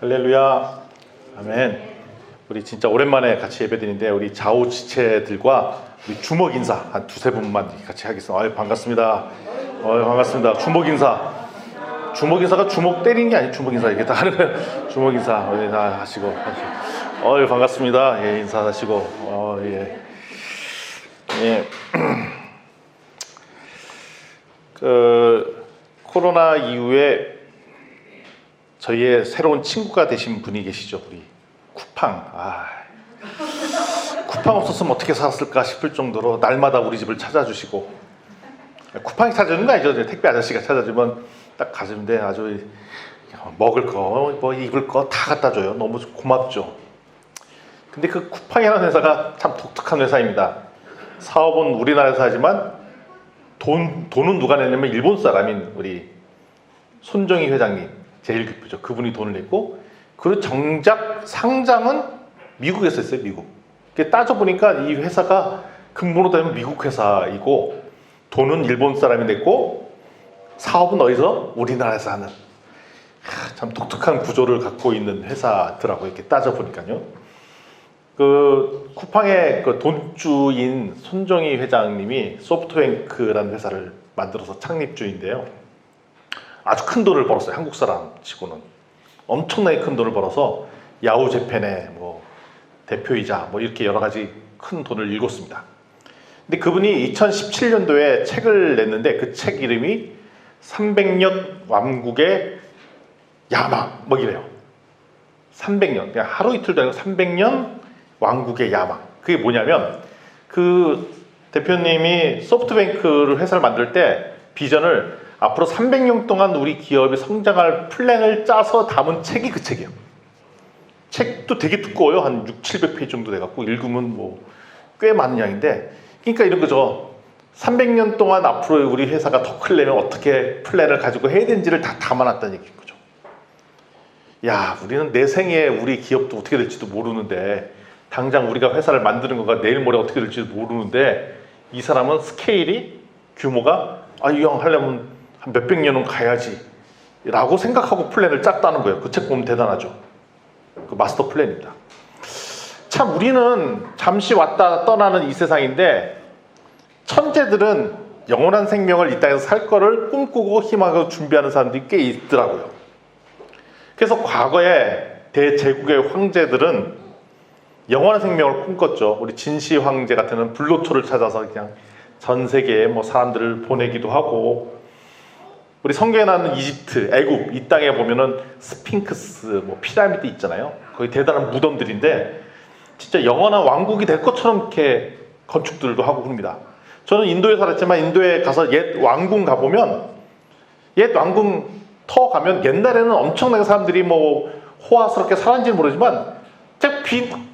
할렐루야. 아멘. 우리 진짜 오랜만에 같이 예배드리는데 우리 좌우지체들과 우리 주먹 인사 한 두세 분만 같이 하겠습니다. 아유, 반갑습니다. 반갑습니다. 주먹 인사. 주먹 인사가 주먹 때리는 게 아니에요. 주먹 인사 이렇게 다 하는 거예요. 주먹 인사 다 하시고. 반갑습니다. 예, 인사하시고. 예. 예. 코로나 이후에 저희의 새로운 친구가 되신 분이 계시죠. 우리 쿠팡. 쿠팡 없었으면 어떻게 살았을까 싶을 정도로 날마다 우리 집을 찾아주시고, 쿠팡이 찾아주는 거 아니죠. 택배 아저씨가 찾아주면 딱 가주는데 아주 먹을 거, 뭐 입을 거 다 갖다 줘요. 너무 고맙죠. 근데 그 쿠팡이라는 회사가 참 독특한 회사입니다. 사업은 우리나라에서 하지만 돈은 누가 내냐면 일본 사람인 우리 손정희 회장님, 제일 기쁘죠. 그분이 돈을 냈고, 그리고 정작 상장은 미국에서 했어요. 미국. 따져보니까 이 회사가 근본으로 따지면 미국 회사이고, 돈은 일본 사람이 냈고, 사업은 어디서? 우리나라에서 하는. 참 독특한 구조를 갖고 있는 회사더라고요. 이렇게 따져보니까요. 그 쿠팡의 그 돈주인 손정희 회장님이 소프트뱅크라는 회사를 만들어서 창립주인데요. 아주 큰 돈을 벌었어요. 한국 사람 치고는 엄청나게 큰 돈을 벌어서 야후재팬의 뭐 대표이자 뭐 이렇게 여러 가지 큰 돈을 일궜습니다. 근데 그분이 2017년도에 책을 냈는데 그 책 이름이 300년 왕국의 야망 뭐 이래요. 300년 그냥 하루 이틀도 아니고 300년 왕국의 야망. 그게 뭐냐면, 그 대표님이 소프트뱅크를 회사를 만들 때 비전을 앞으로 300년 동안 우리 기업이 성장할 플랜을 짜서 담은 책이 그 책이에요. 책도 되게 두꺼워요. 한 600~700페이지 정도 돼갖고 읽으면 뭐 꽤 많은 양인데, 그러니까 이런 거죠. 300년 동안 앞으로 우리 회사가 더 크려면 어떻게 플랜을 가지고 해야 되는지를 다 담아놨다는 얘기인 거죠. 야, 우리는 내 생에 우리 기업도 어떻게 될지도 모르는데, 당장 우리가 회사를 만드는 거가 내일 모레 어떻게 될지도 모르는데, 이 사람은 스케일이 규모가 이 형 하려면 한 몇백 년은 가야지 라고 생각하고 플랜을 짰다는 거예요. 그 책 보면 대단하죠. 그 마스터 플랜입니다. 참 우리는 잠시 왔다 떠나는 이 세상인데, 천재들은 영원한 생명을 이 땅에서 살 거를 꿈꾸고 희망하고 준비하는 사람들이 꽤 있더라고요. 그래서 과거에 대제국의 황제들은 영원한 생명을 꿈꿨죠. 우리 진시 황제 같은 불로초를 찾아서 그냥 전 세계에 뭐 사람들을 보내기도 하고, 우리 성경에 나오는 이집트, 애굽 이 땅에 보면은 스핑크스, 뭐 피라미드 있잖아요. 거기 대단한 무덤들인데 진짜 영원한 왕국이 될 것처럼 이렇게 건축들도 하고 그럽니다. 저는 인도에 살았지만 인도에 가서 옛 왕궁 가보면, 옛 왕궁 터 가면 옛날에는 엄청나게 사람들이 뭐 호화스럽게 살았는지는 모르지만 딱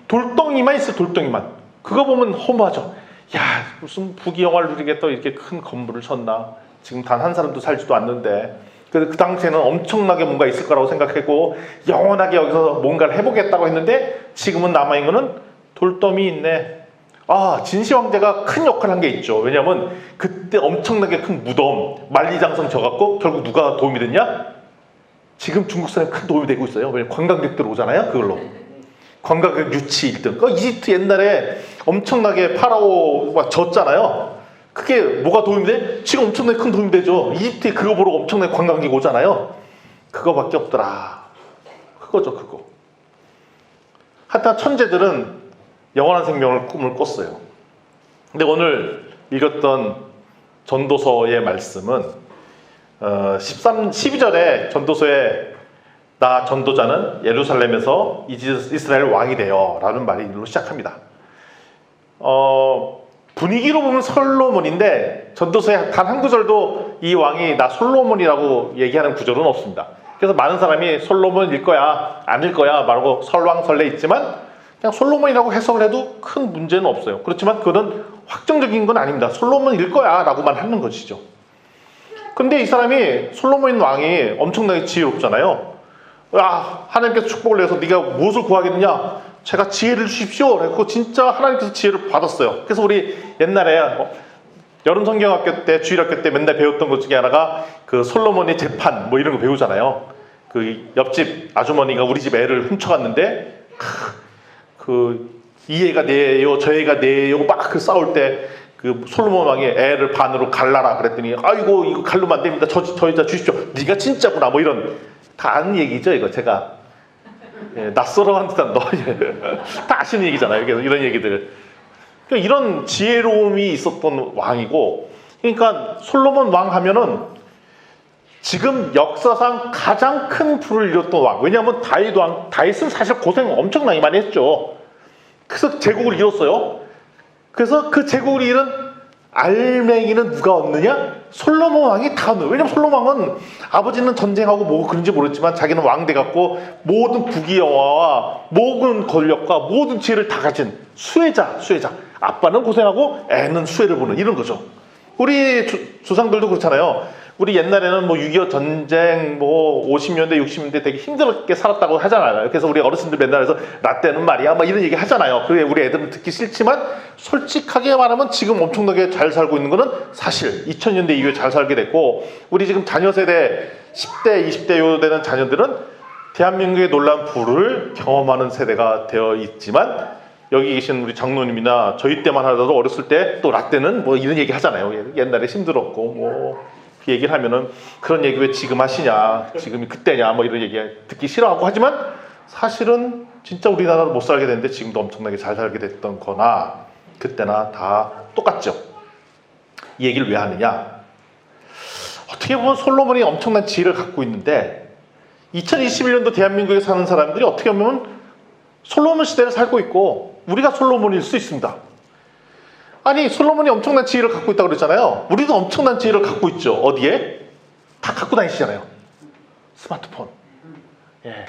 돌덩이만 있어요. 돌덩이만. 그거 보면 허무하죠. 야, 무슨 부귀영화를 누리겠다 이렇게 큰 건물을 쳤나. 지금 단 한 사람도 살지도 않는데. 그래서 그 당시에는 엄청나게 뭔가 있을 거라고 생각했고, 영원하게 여기서 뭔가를 해보겠다고 했는데, 지금은 남아있는 거는 돌더미 있네. 진시 황제가 큰 역할을 한 게 있죠. 왜냐하면 그때 엄청나게 큰 무덤, 만리장성 져갖고 결국 누가 도움이 됐냐? 지금 중국 사람이 큰 도움이 되고 있어요. 왜냐면 관광객들 오잖아요. 그걸로. 관광객 유치 1등. 그 이집트 옛날에 엄청나게 파라오가 졌잖아요. 그게 뭐가 도움이 돼? 지금 엄청나게 큰 도움이 되죠. 이집트에 그거 보러 엄청나게 관광객 오잖아요. 그거밖에 없더라. 그거죠, 그거. 하여튼 천재들은 영원한 생명을 꿈을 꿨어요. 근데 오늘 읽었던 전도서의 말씀은 12절에 전도서에 나 전도자는 예루살렘에서 이스라엘 왕이 되어 라는 말로 시작합니다. 분위기로 보면 솔로몬인데 전도서에 단 한 구절도 이 왕이 나 솔로몬이라고 얘기하는 구절은 없습니다. 그래서 많은 사람이 솔로몬일 거야 아닐 거야 말고 설왕설래 있지만 그냥 솔로몬이라고 해석을 해도 큰 문제는 없어요. 그렇지만 그거는 확정적인 건 아닙니다. 솔로몬일 거야 라고만 하는 것이죠. 근데 이 사람이 솔로몬 왕이 엄청나게 지혜롭잖아요. 하나님께서 축복을 내서 네가 무엇을 구하겠느냐? 제가 지혜를 주십시오. 그래서 진짜 하나님께서 지혜를 받았어요. 그래서 우리 옛날에 여름 성경학교 때, 주일학교 때 맨날 배웠던 것 중에 하나가 그 솔로몬의 재판 뭐 이런 거 배우잖아요. 그 옆집 아주머니가 우리 집 애를 훔쳐갔는데 이 애가 내 애요 저 애가 내 애요 막 그 싸울 때 그 솔로몬 왕이 애를 반으로 갈라라 그랬더니 아이고 이거 갈르면 안 됩니다. 저 여자 주십시오. 네가 진짜구나 뭐 이런 다 아는 얘기죠 이거 제가. 낯설어 한 듯한 너 다 아시는 얘기잖아요. 이런 얘기들. 그러니까 이런 지혜로움이 있었던 왕이고, 그러니까 솔로몬 왕 하면은 지금 역사상 가장 큰 부를 이뤘던 왕. 왜냐하면 다윗은 사실 고생 엄청나게 많이 했죠. 그래서 제국을 이뤘어요. 그래서 그 제국을 이룬 알맹이는 누가 얻느냐? 솔로몬 왕이 다 얻는. 왜냐면 솔로몬 왕은 아버지는 전쟁하고 뭐 그런지 모르지만 자기는 왕 돼갖고 모든 부귀영화와 모든 권력과 모든 지혜를 다 가진 수혜자. 아빠는 고생하고 애는 수혜를 보는 이런 거죠. 우리 조상들도 그렇잖아요. 우리 옛날에는 뭐 6.25 전쟁 뭐 50년대 60년대 되게 힘들게 살았다고 하잖아요. 그래서 우리 어르신들 맨날 해서 라떼는 말이야 막 이런 얘기 하잖아요. 그게 우리 애들은 듣기 싫지만 솔직하게 말하면 지금 엄청나게 잘 살고 있는 거는 사실 2000년대 이후에 잘 살게 됐고, 우리 지금 자녀 세대 10대 20대 요 되는 자녀들은 대한민국의 놀라운 부를 경험하는 세대가 되어 있지만, 여기 계신 우리 장로님이나 저희 때만 하더라도 어렸을 때 또 라떼는 뭐 이런 얘기 하잖아요. 옛날에 힘들었고 뭐 그 얘기를 하면은 그런 얘기 왜 지금 하시냐, 지금이 그때냐 뭐 이런 얘기 듣기 싫어하고 하지만 사실은 진짜 우리나라로 못 살게 됐는데 지금도 엄청나게 잘 살게 됐던 거나 그때나 다 똑같죠. 이 얘기를 왜 하느냐, 어떻게 보면 솔로몬이 엄청난 지혜를 갖고 있는데 2021년도 대한민국에 사는 사람들이 어떻게 보면 솔로몬 시대를 살고 있고 우리가 솔로몬일 수 있습니다. 아니 솔로몬이 엄청난 지혜를 갖고 있다고 그랬잖아요. 우리도 엄청난 지혜를 갖고 있죠. 어디에? 다 갖고 다니시잖아요. 스마트폰.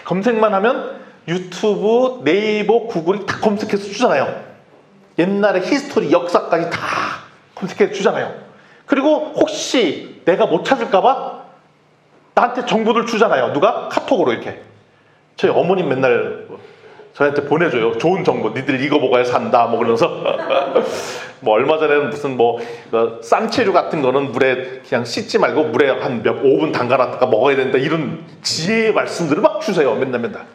검색만 하면 유튜브, 네이버, 구글이 다 검색해서 주잖아요. 옛날의 히스토리, 역사까지 다 검색해서 주잖아요. 그리고 혹시 내가 못 찾을까봐 나한테 정보를 주잖아요. 누가? 카톡으로 이렇게. 저희 어머님 맨날 저한테 보내줘요. 좋은 정보. 니들 이거 먹어야 산다. 뭐 그러면서. 뭐 얼마 전에는 무슨 뭐 쌈채류 같은 거는 물에 그냥 씻지 말고 물에 한 5분 담가놨다가 먹어야 된다. 이런 지혜의 말씀들을 막 주세요. 맨날.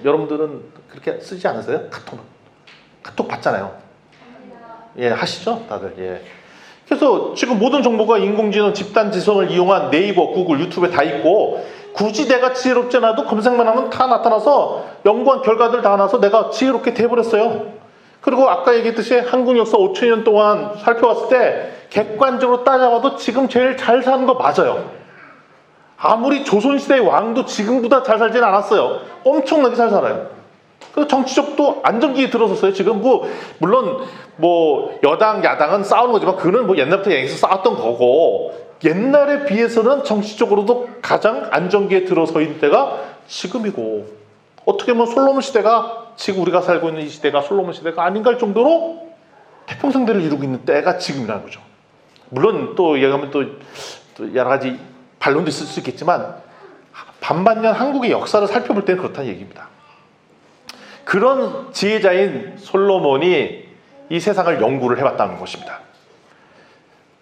여러분들은 그렇게 쓰지 않으세요? 카톡 받잖아요. 하시죠? 다들. 그래서 지금 모든 정보가 인공지능 집단 지성을 이용한 네이버, 구글, 유튜브에 다 있고, 굳이 내가 지혜롭지 않아도 검색만 하면 다 나타나서 연구한 결과들 다 나와서 내가 지혜롭게 돼버렸어요. 그리고 아까 얘기했듯이 한국 역사 5천년 동안 살펴봤을 때 객관적으로 따져봐도 지금 제일 잘 사는 거 맞아요. 아무리 조선시대의 왕도 지금보다 잘 살지는 않았어요. 엄청나게 잘 살아요. 그리고 정치적도 안정기에 들어섰어요. 지금 물론 여당 야당은 싸우는 거지만 그거는 옛날부터 얘기해서 싸웠던 거고, 옛날에 비해서는 정치적으로도 가장 안정기에 들어서 있는 때가 지금이고, 어떻게 보면 솔로몬 시대가 지금 우리가 살고 있는 이 시대가 솔로몬 시대가 아닌가 할 정도로 태평성대를 이루고 있는 때가 지금이라는 거죠. 물론 또 얘기하면 또 여러 가지 반론도 있을 수 있겠지만 반반년 한국의 역사를 살펴볼 때는 그렇다는 얘기입니다. 그런 지혜자인 솔로몬이 이 세상을 연구를 해봤다는 것입니다.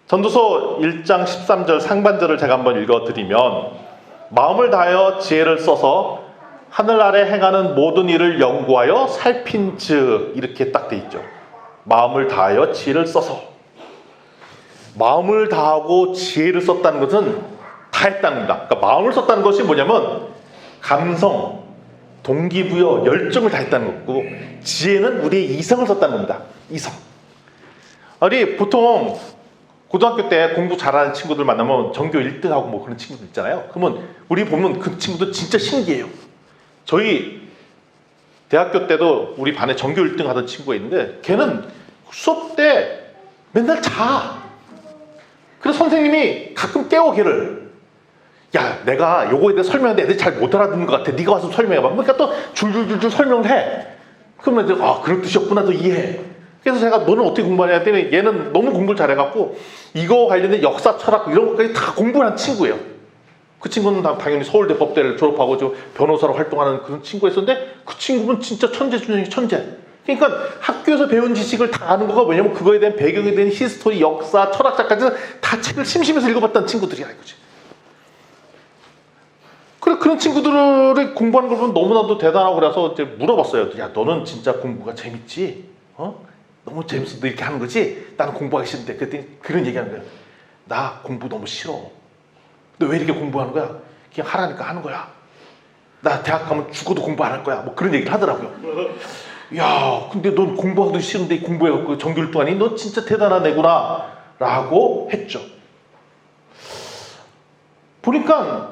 전도서 1장 13절 상반절을 제가 한번 읽어드리면, 마음을 다하여 지혜를 써서 하늘 아래 행하는 모든 일을 연구하여 살핀즉, 이렇게 딱 돼 있죠. 마음을 다하여 지혜를 써서. 마음을 다하고 지혜를 썼다는 것은 다 했다는 겁니다. 그러니까 마음을 썼다는 것이 뭐냐면 감성, 동기부여, 열정을 다 했다는 거고, 지혜는 우리의 이성을 썼다는 겁니다. 이성. 우리 보통 고등학교 때 공부 잘하는 친구들 만나면 전교 1등하고 뭐 그런 친구들 있잖아요. 그러면 우리 보면 그 친구들 진짜 신기해요. 저희 대학교 때도 우리 반에 전교 1등 하던 친구가 있는데 걔는 수업 때 맨날 자. 그래서 선생님이 가끔 깨워 걔를. 야, 내가 요거에 대해 설명하는데 애들이 잘 못 알아듣는 것 같아. 네가 와서 설명해봐. 그러니까 또 줄줄줄줄 설명을 해. 그러면 애들 그런 뜻이었구나, 너 이해해. 그래서 제가 너는 어떻게 공부하냐 했더니 얘는 너무 공부를 잘해갖고 이거 관련된 역사, 철학 이런 것까지 다 공부를 한 친구예요. 그 친구는 당연히 서울대 법대를 졸업하고 좀 변호사로 활동하는 그런 친구였었는데, 그 친구는 진짜 천재 중에 천재. 그러니까 학교에서 배운 지식을 다 아는 거가 뭐냐면 그거에 대한 배경에 대한 히스토리, 역사, 철학자까지 다 책을 심심해서 읽어봤다는 친구들이야 이거지. 그래, 그런 친구들이 공부하는 걸 보면 너무나도 대단하고 그래서 이제 물어봤어요. 야, 너는 진짜 공부가 재밌지? 너무 재밌어. 너 이렇게 하는 거지? 나는 공부하기 싫은데. 그랬더니 그런 얘기하는 거야. 나 공부 너무 싫어. 너 왜 이렇게 공부하는 거야? 그냥 하라니까 하는 거야. 나 대학 가면 죽어도 공부 안 할 거야. 뭐 그런 얘기를 하더라고요. 야, 근데 넌 공부하기도 싫은데 공부해갖고 정규 1등하니? 너 진짜 대단한 애구나. 라고 했죠. 보니까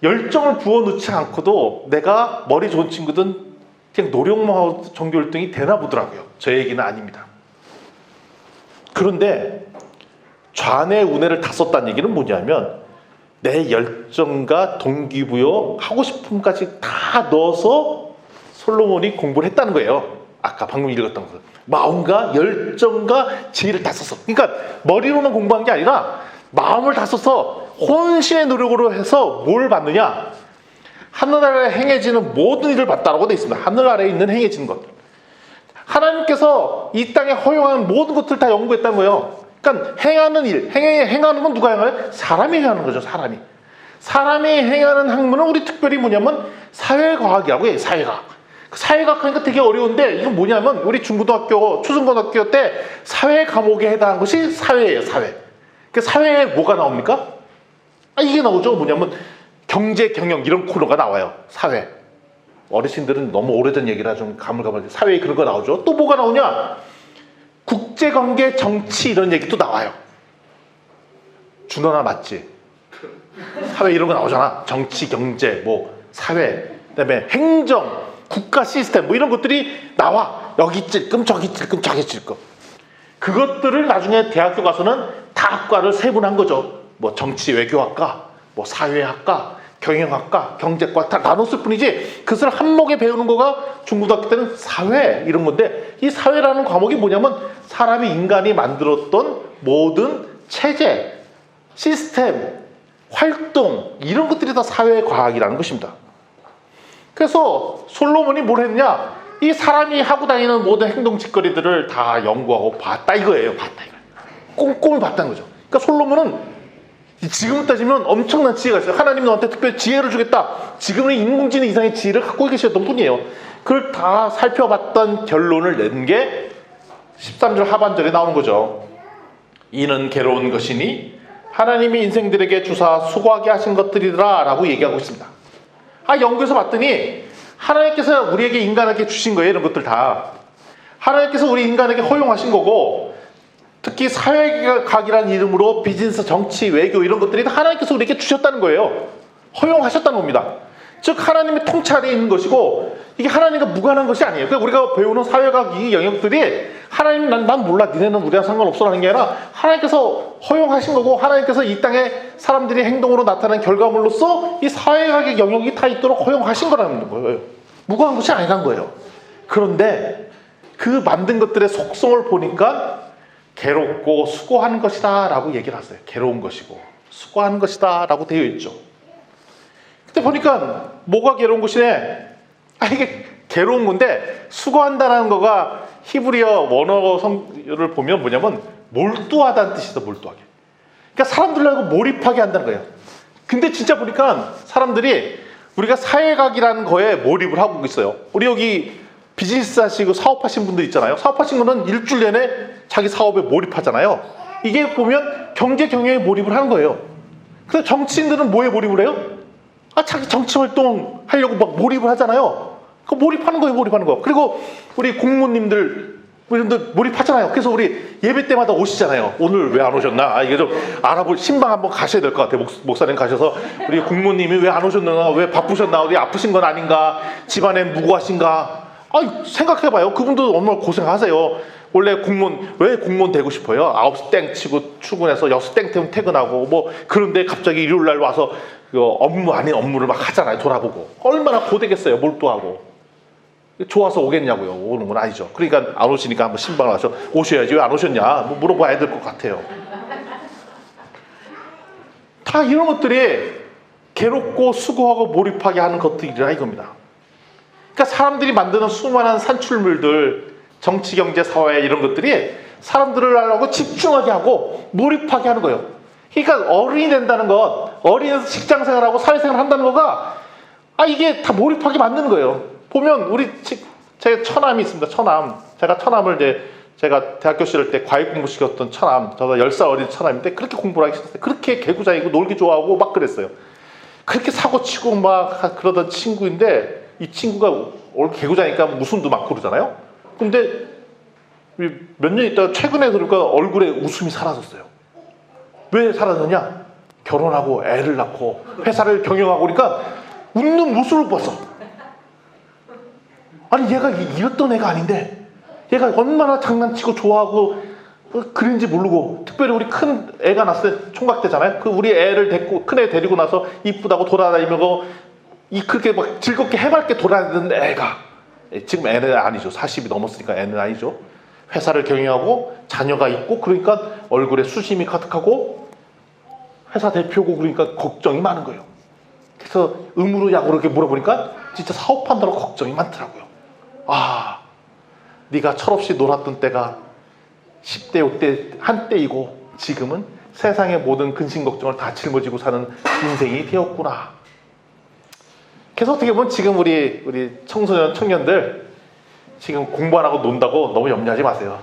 열정을 부어넣지 않고도 내가 머리 좋은 친구든 그냥 노력만 하고 전교 1등이 되나 보더라고요. 저 얘기는 아닙니다. 그런데 좌뇌 우뇌를 다 썼다는 얘기는 뭐냐면 내 열정과 동기부여 하고 싶음까지 다 넣어서 솔로몬이 공부를 했다는 거예요. 아까 방금 읽었던 거. 마음과 열정과 지혜를 다 썼어. 그러니까 머리로만 공부한 게 아니라 마음을 다 써서 혼신의 노력으로 해서 뭘 받느냐? 하늘 아래 행해지는 모든 일을 받다라고 되어 있습니다. 하늘 아래에 있는 행해지는 것. 하나님께서 이 땅에 허용한 모든 것들을 다 연구했다는 거예요. 그러니까 행하는 일, 행하는 건 누가 행해요? 사람이 행하는 거죠. 사람이 행하는 학문은 우리 특별히 뭐냐면 사회과학이라고 해요. 사회과학. 사회과학 하니까 되게 어려운데 이건 뭐냐면 우리 중고등학교, 초중고등학교 때 사회 과목에 해당하는 것이 사회예요. 사회. 그 사회에 뭐가 나옵니까? 이게 나오죠. 뭐냐면 경제, 경영 이런 코너가 나와요. 사회. 어르신들은 너무 오래된 얘기라 좀 가물가물. 사회에 그런 거 나오죠. 또 뭐가 나오냐? 국제관계, 정치 이런 얘기도 나와요. 준원아 맞지? 사회 이런 거 나오잖아. 정치, 경제, 뭐 사회, 그다음에 행정, 국가 시스템 뭐 이런 것들이 나와. 여기 찔끔 저기 찔끔 저기 찔끔. 그것들을 나중에 대학교 가서는 다 학과를 세분한 거죠. 뭐 정치 외교학과, 뭐 사회학과, 경영학과, 경제과 다 나눴을 뿐이지 그것을 한목에 배우는 거가 중고등학교 때는 사회 이런 건데 이 사회라는 과목이 뭐냐면 사람이 인간이 만들었던 모든 체제, 시스템, 활동 이런 것들이 다 사회과학이라는 것입니다. 그래서 솔로몬이 뭘 했냐? 이 사람이 하고 다니는 모든 행동 짓거리들을 다 연구하고 봤다 이거예요. 꼼꼼히 봤다는 거죠. 그러니까 솔로몬은 지금 따지면 엄청난 지혜가 있어요. 하나님 너한테 특별히 지혜를 주겠다. 지금은 인공지능 이상의 지혜를 갖고 계셨던 분이에요. 그걸 다 살펴봤던 결론을 낸 게 13절 하반절에 나오는 거죠. 이는 괴로운 것이니 하나님이 인생들에게 주사 수고하게 하신 것들이더라 라고 얘기하고 있습니다. 연구해서 봤더니 하나님께서 우리에게 인간에게 주신 거예요. 이런 것들 다. 하나님께서 우리 인간에게 허용하신 거고 특히 사회과학이라는 이름으로 비즈니스, 정치, 외교 이런 것들이 하나님께서 우리에게 주셨다는 거예요. 허용하셨다는 겁니다. 즉 하나님의 통찰에 있는 것이고 이게 하나님과 무관한 것이 아니에요. 그러니까 우리가 배우는 사회과학 이 영역들이 하나님 난 몰라 니네는 우리랑 상관없어라는 게 아니라 하나님께서 허용하신 거고 하나님께서 이 땅에 사람들이 행동으로 나타나는 결과물로서 이 사회과학의 영역이 다 있도록 허용하신 거라는 거예요. 무관한 것이 아니라는 거예요. 그런데 그 만든 것들의 속성을 보니까 괴롭고 수고하는 것이다 라고 얘기를 하세요. 괴로운 것이고 수고하는 것이다 라고 되어 있죠. 근데 보니까 뭐가 괴로운 것이네? 이게 괴로운 건데 수고한다는 거가 히브리어 원어를 보면 뭐냐면 몰두하다는 뜻이다. 몰두하게. 그러니까 사람들을 알고 몰입하게 한다는 거예요. 근데 진짜 보니까 사람들이 우리가 사회학이라는 거에 몰입을 하고 있어요. 우리 여기 비즈니스 하시고 사업하신 분들 있잖아요. 사업하신 거는 일주일 내내 자기 사업에 몰입하잖아요. 이게 보면 경제 경영에 몰입을 하는 거예요. 근데 정치인들은 뭐에 몰입을 해요? 자기 정치 활동 하려고 막 몰입을 하잖아요. 그 몰입하는 거예요, 몰입하는 거. 그리고 우리 공무님들 몰입하잖아요. 그래서 우리 예배 때마다 오시잖아요. 오늘 왜 안 오셨나? 이게 좀 알아볼 신방 한번 가셔야 될 것 같아요. 목사님 가셔서 우리 공무님이 왜 안 오셨나? 왜 바쁘셨나? 어디 아프신 건 아닌가? 집안에 무고하신가? 생각해봐요. 그분도 얼마나 고생하세요. 원래 왜 공무원 되고 싶어요? 9시 땡 치고 출근해서 6시 땡 되면 퇴근하고 뭐 그런데 갑자기 일요일날 와서 업무 아닌 업무를 막 하잖아요. 돌아보고. 얼마나 고되겠어요. 몰두하고. 좋아서 오겠냐고요. 오는 건 아니죠. 그러니까 안 오시니까 한번 신방을 와서 오셔야지 왜 안 오셨냐 뭐 물어봐야 될 것 같아요. 다 이런 것들이 괴롭고 수고하고 몰입하게 하는 것들이라 이겁니다. 그러니까 사람들이 만드는 수많은 산출물들, 정치, 경제, 사회 이런 것들이 사람들을 하려고 집중하게 하고 몰입하게 하는 거예요. 그러니까 어른이 된다는 것, 어린애에서 직장생활하고 사회생활 한다는 거가 이게 다 몰입하게 만드는 거예요. 보면 제 처남이 있습니다. 처남. 제가 처남을 제가 대학교 시절 때 과외 공부 시켰던 처남, 저도 10살 어린 처남인데 그렇게 공부를 하기 싫었어요. 그렇게 개구장이고 놀기 좋아하고 막 그랬어요. 그렇게 사고치고 막 그러던 친구인데 이 친구가 개구장이니까 웃음도 많고 그러잖아요. 근데 몇 년 있다가 최근에 그러니까 얼굴에 웃음이 사라졌어요. 왜 사라졌냐? 결혼하고 애를 낳고 회사를 경영하고 그러니까 웃는 모습을 봤어. 아니 얘가 이랬던 애가 아닌데 얘가 얼마나 장난치고 좋아하고 그런지 모르고, 특별히 우리 큰 애가 났을 때 총각 때잖아요. 그 우리 애를 데리고 큰 애 데리고 나서 이쁘다고 돌아다니면서 그렇게 막 즐겁게 해맑게 돌아다니는 애가, 지금 애는 아니죠. 40이 넘었으니까 애는 아니죠. 회사를 경영하고 자녀가 있고 그러니까 얼굴에 수심이 가득하고 회사 대표고 그러니까 걱정이 많은 거예요. 그래서 음으로 약으로 이렇게 물어보니까 진짜 사업한다고 걱정이 많더라고요. 네가 철없이 놀았던 때가 10대 5대 한때이고 지금은 세상의 모든 근심 걱정을 다 짊어지고 사는 인생이 되었구나. 그래서 어떻게 보면 지금 우리 청소년 청년들 지금 공부 안 하고 논다고 너무 염려하지 마세요.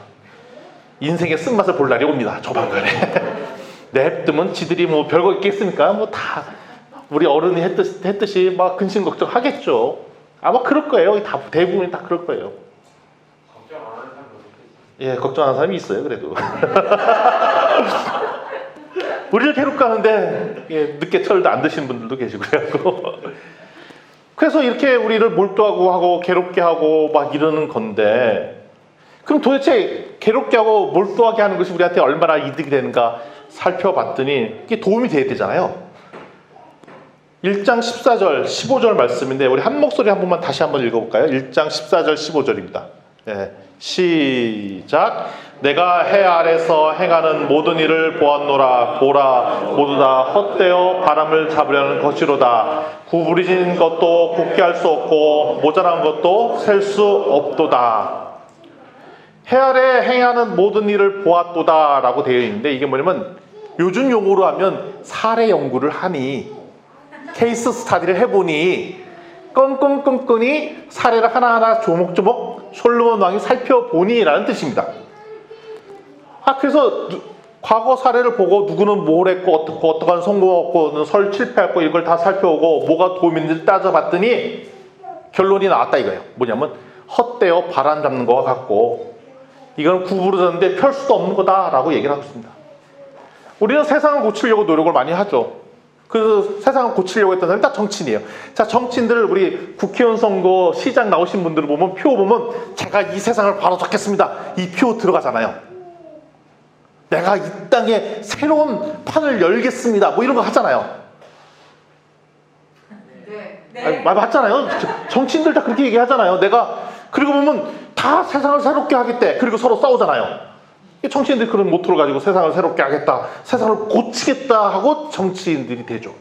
인생의 쓴맛을 볼 날이 옵니다. 조만간에. 냅두면 지들이 뭐 별거 있겠습니까? 뭐 다 우리 어른이 했듯이 막 근심 걱정 하겠죠. 아마 그럴 거예요. 다 대부분이 다 그럴 거예요. 걱정 안 하는 사람도 있겠지. 예, 걱정하는 사람이 있어요. 그래도. 우리를 괴롭게 하는데 늦게 철도 안 드시는 분들도 계시고 그래갖고. 그래서 이렇게 우리를 몰두하고 하고 괴롭게 하고 막 이러는 건데, 그럼 도대체 괴롭게 하고 몰두하게 하는 것이 우리한테 얼마나 이득이 되는가 살펴봤더니 이게 도움이 돼야 되잖아요. 1장 14절 15절 말씀인데 우리 한 목소리 한 번만 다시 한번 읽어볼까요? 1장 14절 15절입니다. 네, 시작. 내가 해 아래서 행하는 모든 일을 보았노라. 보라, 모두 다 헛되어 바람을 잡으려는 것이로다. 구부러진 것도 굳게 할 수 없고 모자란 것도 셀 수 없도다. 해 아래 행하는 모든 일을 보았도다 라고 되어 있는데, 이게 뭐냐면 요즘 용어로 하면 사례 연구를 하니, 케이스 스타디를 해보니, 껌껌껌껌이 사례를 하나하나 조목조목 솔로몬 왕이 살펴보니 라는 뜻입니다. 그래서 과거 사례를 보고 누구는 뭘 했고 어떡한 성공했고 설 실패했고 이걸 다 살펴보고 뭐가 도움이 있는지 따져봤더니 결론이 나왔다 이거예요. 뭐냐면 헛되어 바람 잡는 거와 같고 이건 구부러졌는데 펼 수도 없는 거다라고 얘기를 하고 있습니다. 우리는 세상을 고치려고 노력을 많이 하죠. 그래서 세상을 고치려고 했던 사람이 다 정치인이에요. 자, 정치인들 우리 국회의원 선거 시장 나오신 분들을 보면 표 보면 제가 이 세상을 바로잡겠습니다. 이 표 들어가잖아요. 내가 이 땅에 새로운 판을 열겠습니다. 뭐 이런 거 하잖아요. 네. 맞잖아요. 정치인들 다 그렇게 얘기하잖아요. 그리고 보면 다 세상을 새롭게 하겠대. 그리고 서로 싸우잖아요. 정치인들이 그런 모토를 가지고 세상을 새롭게 하겠다, 세상을 고치겠다 하고 정치인들이 되죠.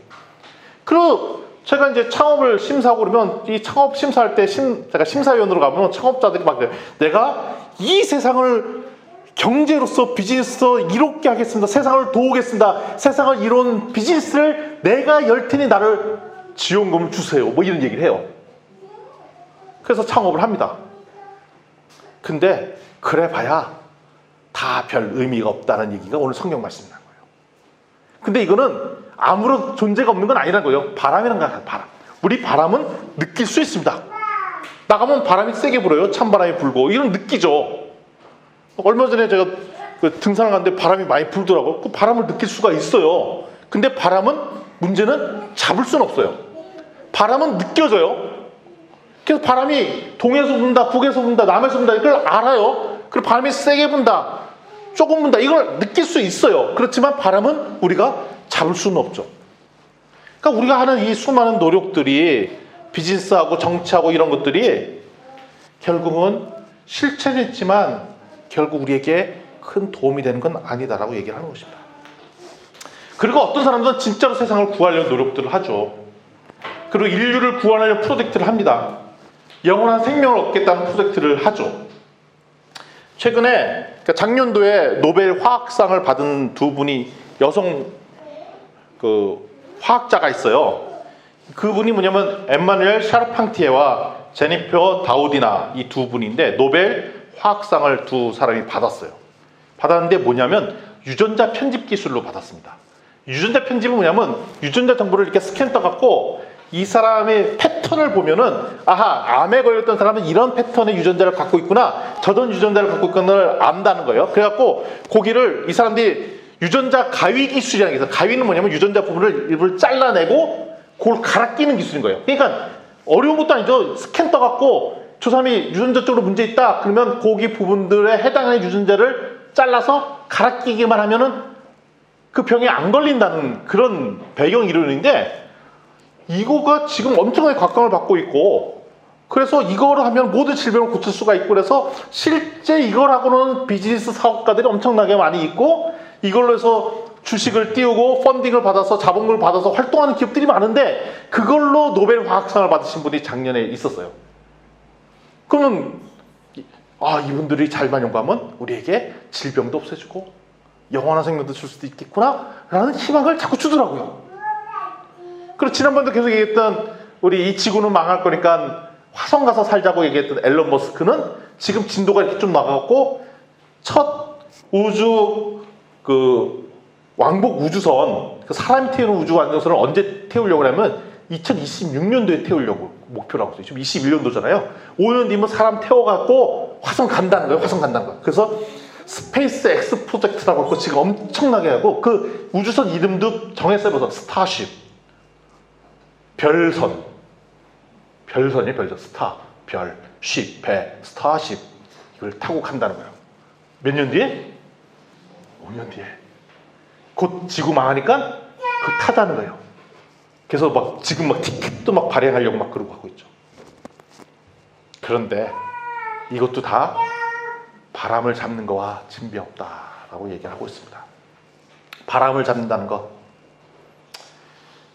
그리고 제가 이제 창업을 심사하고 그러면 이 창업 심사할 때 제가 심사위원으로 가면 창업자들이 막 그래요. 내가 이 세상을 경제로서 비즈니스로 이롭게 하겠습니다. 세상을 도우겠습니다. 세상을 이룬 비즈니스를 내가 열 테니 나를 지원금을 주세요. 뭐 이런 얘기를 해요. 그래서 창업을 합니다. 근데 그래 봐야 다 별 의미가 없다는 얘기가 오늘 성경 말씀인 거예요. 근데 이거는 아무런 존재가 없는 건 아니라는 거예요. 바람이라는 거야, 바람. 우리 바람은 느낄 수 있습니다. 나가면 바람이 세게 불어요. 찬바람이 불고. 이건 느끼죠. 얼마 전에 제가 등산을 갔는데 바람이 많이 불더라고요. 그 바람을 느낄 수가 있어요. 근데 문제는 잡을 수는 없어요. 바람은 느껴져요. 그래서 바람이 동에서 분다, 북에서 분다, 남에서 분다 이걸 알아요. 그리고 바람이 세게 분다, 조금 분다 이걸 느낄 수 있어요. 그렇지만 바람은 우리가 잡을 수는 없죠. 그러니까 우리가 하는 이 수많은 노력들이 비즈니스하고 정치하고 이런 것들이 결국은 실체는 있지만 결국 우리에게 큰 도움이 되는 건 아니다라고 얘기를 하는 것입니다. 그리고 어떤 사람들은 진짜로 세상을 구하려는 노력들을 하죠. 그리고 인류를 구하려는 프로젝트를 합니다. 영원한 생명을 얻겠다는 프로젝트를 하죠. 최근에 작년도에 노벨 화학상을 받은 두 분이 여성 화학자가 있어요. 그분이 뭐냐면 엠마누엘 샤르팡티에와 제니퍼 다우디나 이 두 분인데 노벨 화학상을 두 사람이 받았어요. 받았는데 뭐냐면 유전자 편집 기술로 받았습니다. 유전자 편집은 뭐냐면 유전자 정보를 이렇게 스캔 떠갖고 이 사람의 패턴을 보면은 아하, 암에 걸렸던 사람은 이런 패턴의 유전자를 갖고 있구나, 저런 유전자를 갖고 있구나를 안다는 거예요. 그래갖고 거기를 이 사람들이 유전자 가위 기술이라는 게 있어요. 가위는 뭐냐면 유전자 부분을 일부러 잘라내고 그걸 갈아 끼는 기술인 거예요. 그러니까 어려운 것도 아니죠. 스캔 떠갖고 저 사람이 유전자적으로 문제 있다 그러면 거기 부분들에 해당하는 유전자를 잘라서 갈아 끼기만 하면은 그 병에 안 걸린다는 그런 배경 이론인데, 이거가 지금 엄청나게 각광을 받고 있고, 그래서 이거를 하면 모든 질병을 고칠 수가 있고, 그래서 실제 이걸 하고는 비즈니스 사업가들이 엄청나게 많이 있고, 이걸로 해서 주식을 띄우고 펀딩을 받아서 자본금을 받아서 활동하는 기업들이 많은데, 그걸로 노벨 화학상을 받으신 분이 작년에 있었어요. 그러면 이분들이 잘만 연구하면 우리에게 질병도 없애주고 영원한 생명도 줄 수도 있겠구나 라는 희망을 자꾸 주더라고요. 그리고 지난번도 계속 얘기했던 우리 이 지구는 망할 거니까 화성 가서 살자고 얘기했던 앨런 머스크는 지금 진도가 이렇게 좀 나가고 첫 우주 그 왕복 우주선, 그 사람이 태우는 우주 완전선을 언제 태우려고 하면 2026년도에 태우려고 목표로 하고 있어요. 지금 21년도잖아요. 5년 뒤면 사람 태워갖고 화성 간다는 거예요. 화성 간다는 거예요. 그래서 스페이스 X 프로젝트라고 하고 지금 엄청나게 하고, 그 우주선 이름도 정했어요. 벌써 스타쉽, 별선, 별선이에요. 별선, 스타, 별, 쉽, 배, 스타쉽, 이걸 타고 간다는 거예요. 몇 년 뒤에? 5년 뒤에. 곧 지구 망하니까 그 타다는 거예요. 그래서 막 지금 막 티켓도 막 발행하려고 막 그러고 하고 있죠. 그런데 이것도 다 바람을 잡는 거와 진비 없다라고 얘기를 하고 있습니다. 바람을 잡는다는 것,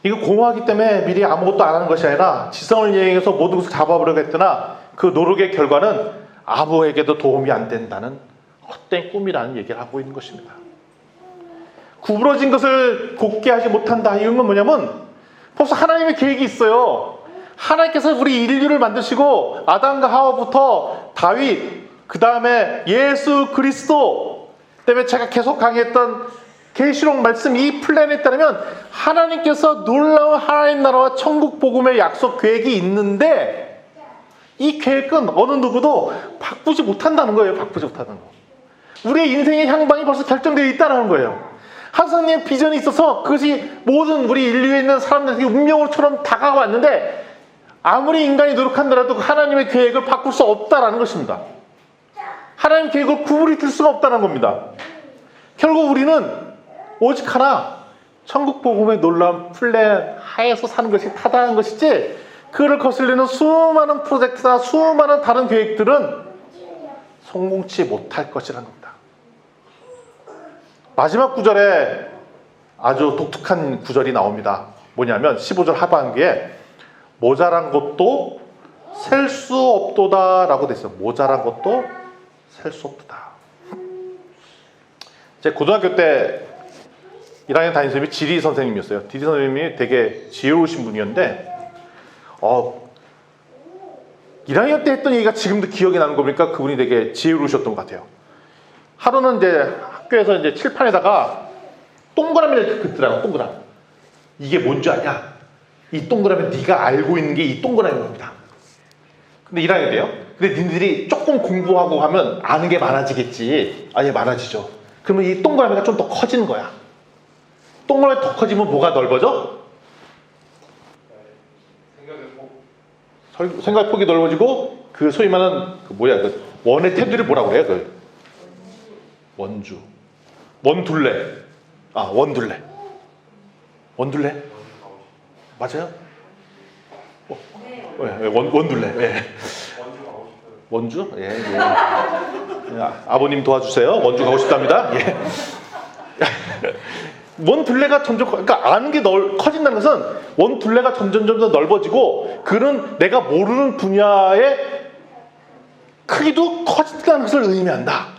이거 공허하기 때문에 미리 아무것도 안 하는 것이 아니라 지성을 이용해서 모든 것을 잡아보려고 했으나 그 노력의 결과는 아무에게도 도움이 안 된다는 헛된 꿈이라는 얘기를 하고 있는 것입니다. 구부러진 것을 곱게 하지 못한다. 이건 뭐냐면 벌써 하나님의 계획이 있어요. 하나님께서 우리 인류를 만드시고 아담과 하와부터 다윗, 그 다음에 예수 그리스도 때문에 제가 계속 강의했던 계시록 말씀, 이 플랜에 따르면 하나님께서 놀라운 하나님 나라와 천국 복음의 약속 계획이 있는데, 이 계획은 어느 누구도 바꾸지 못한다는 거예요. 바꾸지 못하는 거. 우리의 인생의 향방이 벌써 결정되어 있다는 거예요. 하나님의 비전이 있어서 그것이 모든 우리 인류에 있는 사람들에게 운명으로처럼 다가왔는데, 아무리 인간이 노력한다라도 하나님의 계획을 바꿀 수 없다라는 것입니다. 하나님의 계획을 구분이 될 수가 없다는 겁니다. 결국 우리는 오직 하나, 천국 복음의 놀라운 플랜 하에서 사는 것이 타당한 것이지, 그를 거슬리는 수많은 프로젝트나 수많은 다른 계획들은 성공치 못할 것이라는 겁니다. 마지막 구절에 아주 독특한 구절이 나옵니다. 뭐냐면 15절 하반기에 모자란 것도 셀 수 없도다 라고 돼 있어요. 모자란 것도 셀 수 없도다. 제 고등학교 때 1학년 담임 선생님이 지리 선생님이었어요. 지리 선생님이 되게 지혜로우신 분이었는데 1학년 때 했던 얘기가 지금도 기억이 나는 거 보니까 그분이 되게 지혜로우셨던 것 같아요. 하루는 이제 학교에서 이제 칠판에다가 동그라미를 이렇게 긋더라고요. 동그라미. 이게 뭔지 아냐? 이 동그라미 네가 알고 있는 게 이 동그라미인 겁니다. 근데 1학년 때요. 근데 니들이 조금 공부하고 하면 아는 게 많아지겠지. 아예 많아지죠. 그러면 이 동그라미가 좀 더 커지는 거야. 동그라미 더 커지면 뭐가 넓어져? 생각의 폭이 넓어지고, 그 소위 말하는 그 원의 테두리를 뭐라고 그래요? 그 원주, 원둘레, 원둘레, 원둘레 맞아요? 원둘레. 예. 원주? 예. 아버님 도와주세요. 원주 가고 싶답니다. 예. 원둘레가 점점, 그러니까 아는 게 커진다는 것은 원둘레가 점점 더 넓어지고, 그런 내가 모르는 분야의 크기도 커진다는 것을 의미한다.